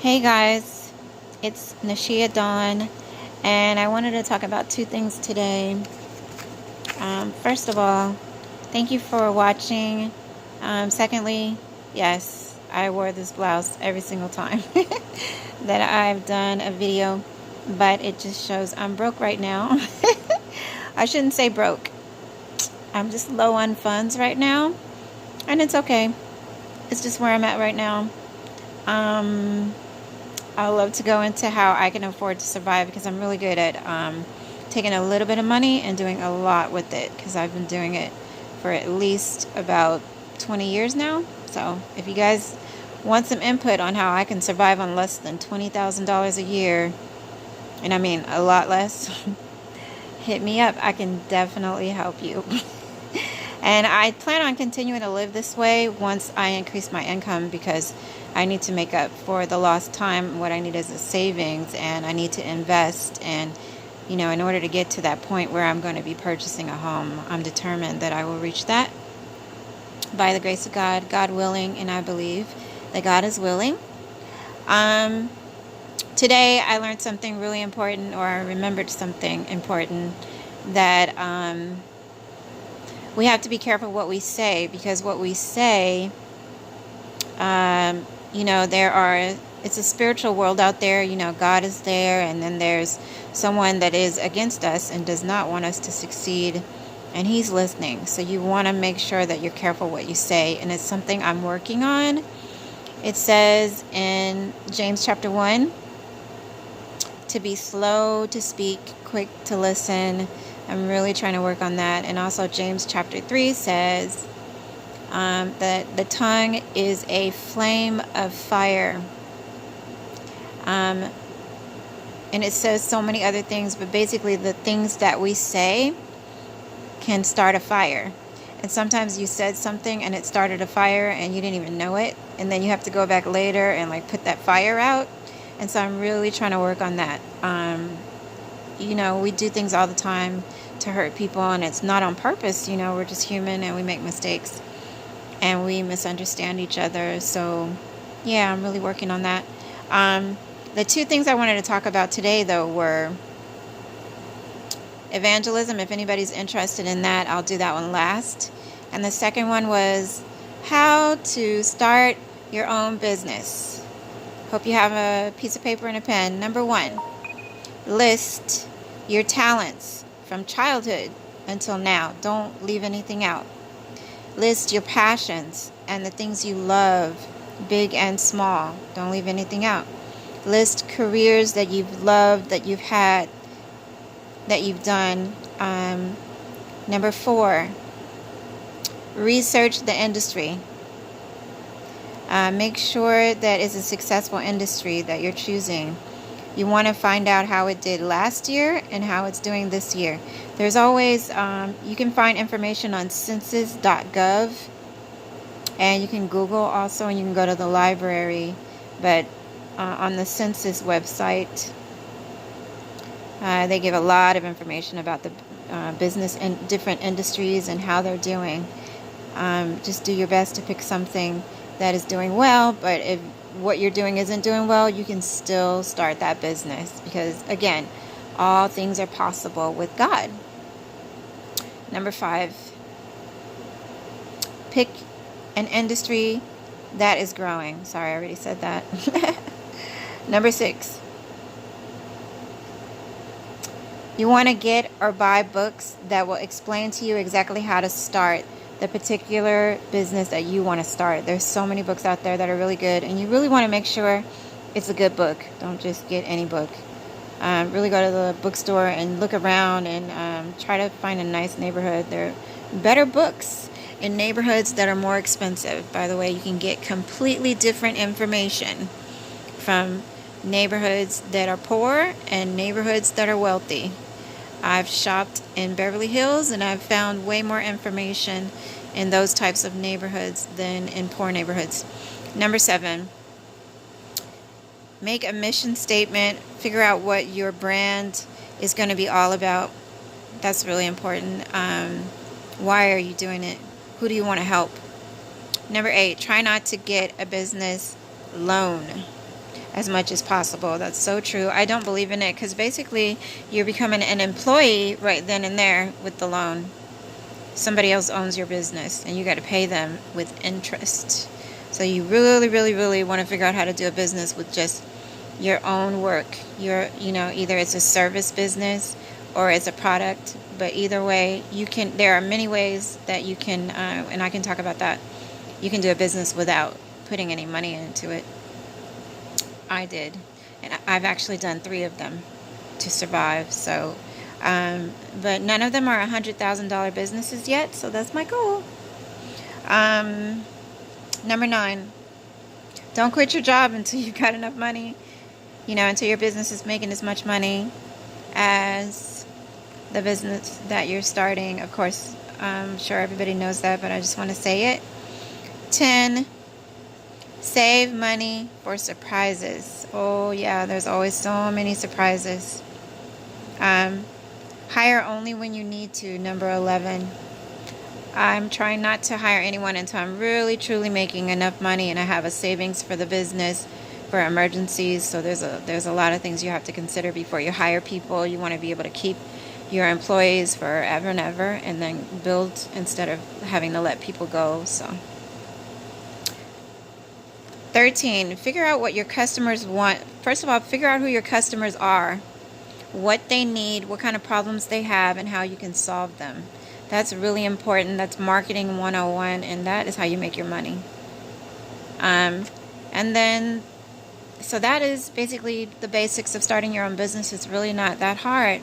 Hey guys, it's Nashia Dawn, and I wanted to talk about two things today. First of all, thank you for watching. Secondly, yes, I wore this blouse every single time that I've done a video, but it just shows I'm broke right now. I shouldn't say broke. I'm just low on funds right now, and it's okay. It's just where I'm at right now. I love to go into how I can afford to survive because I'm really good at taking a little bit of money and doing a lot with it because I've been doing it for at least about 20 years now. So if you guys want some input on how I can survive on less than $20,000 a year, and I mean a lot less, hit me up. I can definitely help you. And I plan on continuing to live this way once I increase my income because I need to make up for the lost time. What I need is a savings, and I need to invest. And, in order to get to that point where I'm going to be purchasing a home, I'm determined that I will reach that by the grace of God, God willing, and I believe that God is willing. Today I learned something really important, or I remembered something important, that we have to be careful what we say, because what we say, it's a spiritual world out there. God is there, and then there's someone that is against us and does not want us to succeed, and he's listening. So you want to make sure that you're careful what you say, and it's something I'm working on. It says in James chapter 1 to be slow to speak, quick to listen. I'm really trying to work on that. And also James chapter 3 says that the tongue is a flame of fire. And it says so many other things, but basically the things that we say can start a fire. And sometimes you said something and it started a fire and you didn't even know it. And then you have to go back later and put that fire out. And so I'm really trying to work on that. We do things all the time to hurt people, and it's not on purpose. We're just human and we make mistakes and we misunderstand each other. So yeah, I'm really working on that. The two things I wanted to talk about today, though, were evangelism. If anybody's interested in that, I'll do that one last. And the second one was how to start your own business. Hope you have a piece of paper and a pen. Number 1, list your talents from childhood until now. Don't leave anything out. List your passions and the things you love, big and small. Don't leave anything out. List careers that you've loved, that you've had, that you've done. Number 4, research the industry. Make sure that it's a successful industry that you're choosing. You want to find out how it did last year and how it's doing this year. There's always, you can find information on census.gov, and you can Google also, and you can go to the library. But on the census website, they give a lot of information about the business and different industries and how they're doing. Just do your best to pick something that is doing well, but if what you're doing isn't doing well, you can still start that business, because again, all things are possible with God. Number 5, pick an industry that is growing. Sorry, I already said that. Number 6, you want to get or buy books that will explain to you exactly how to start the particular business that you want to start. There's so many books out there that are really good, and you really want to make sure it's a good book. Don't just get any book. Really go to the bookstore and look around and try to find a nice neighborhood. There are better books in neighborhoods that are more expensive. By the way, you can get completely different information from neighborhoods that are poor and neighborhoods that are wealthy. I've shopped in Beverly Hills, and I've found way more information in those types of neighborhoods than in poor neighborhoods. Number 7, make a mission statement. Figure out what your brand is going to be all about. That's really important. Why are you doing it? Who do you want to help? Number 8, try not to get a business loan. as much as possible. That's so true. I don't believe in it because basically you're becoming an employee right then and there with the loan. Somebody else owns your business and you got to pay them with interest. So you really, really, really want to figure out how to do a business with just your own work. Either it's a service business or it's a product, but either way, there are many ways that you can, and I can talk about that. You can do a business without putting any money into it. I did, and I've actually done 3 of them to survive. So, but none of them are $100,000 businesses yet. So that's my goal. Number 9, don't quit your job until you've got enough money. Until your business is making as much money as the business that you're starting. Of course, I'm sure everybody knows that, but I just want to say it. 10, save money for surprises. Oh yeah, there's always so many surprises. Hire only when you need to. Number 11. I'm trying not to hire anyone until I'm really truly making enough money and I have a savings for the business for emergencies. So there's a lot of things you have to consider before you hire people. You want to be able to keep your employees forever and ever, and then build instead of having to let people go. So 13, figure out what your customers want. First of all, figure out who your customers are, what they need, what kind of problems they have, and how you can solve them. That's really important. That's marketing 101, and that is how you make your money. And then, so that is basically the basics of starting your own business. It's really not that hard.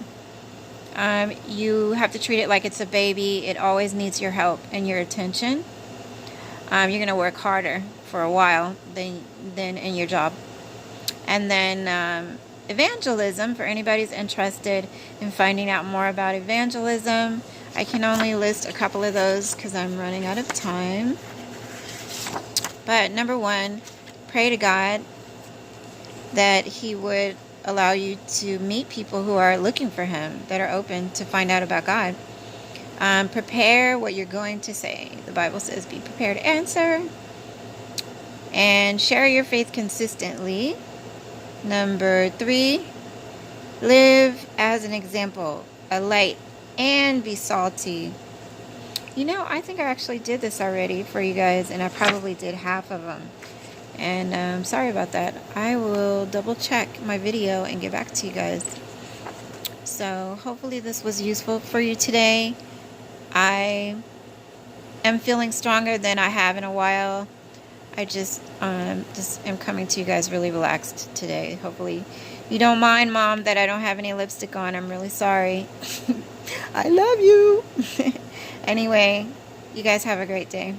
You have to treat it like it's a baby. It always needs your help and your attention. You're going to work harder for a while than in your job. And then evangelism, for anybody who's interested in finding out more about evangelism. I can only list a couple of those because I'm running out of time. But number 1, pray to God that He would allow you to meet people who are looking for Him, that are open to find out about God. Prepare what you're going to say. The Bible says be prepared to answer. And share your faith consistently. Number 3, live as an example, a light, and be salty. I think I actually did this already for you guys, and I probably did half of them. And sorry about that. I will double check my video and get back to you guys. So hopefully this was useful for you today. I am feeling stronger than I have in a while. I just am coming to you guys really relaxed today. Hopefully you don't mind, Mom, that I don't have any lipstick on. I'm really sorry. I love you. Anyway, you guys have a great day.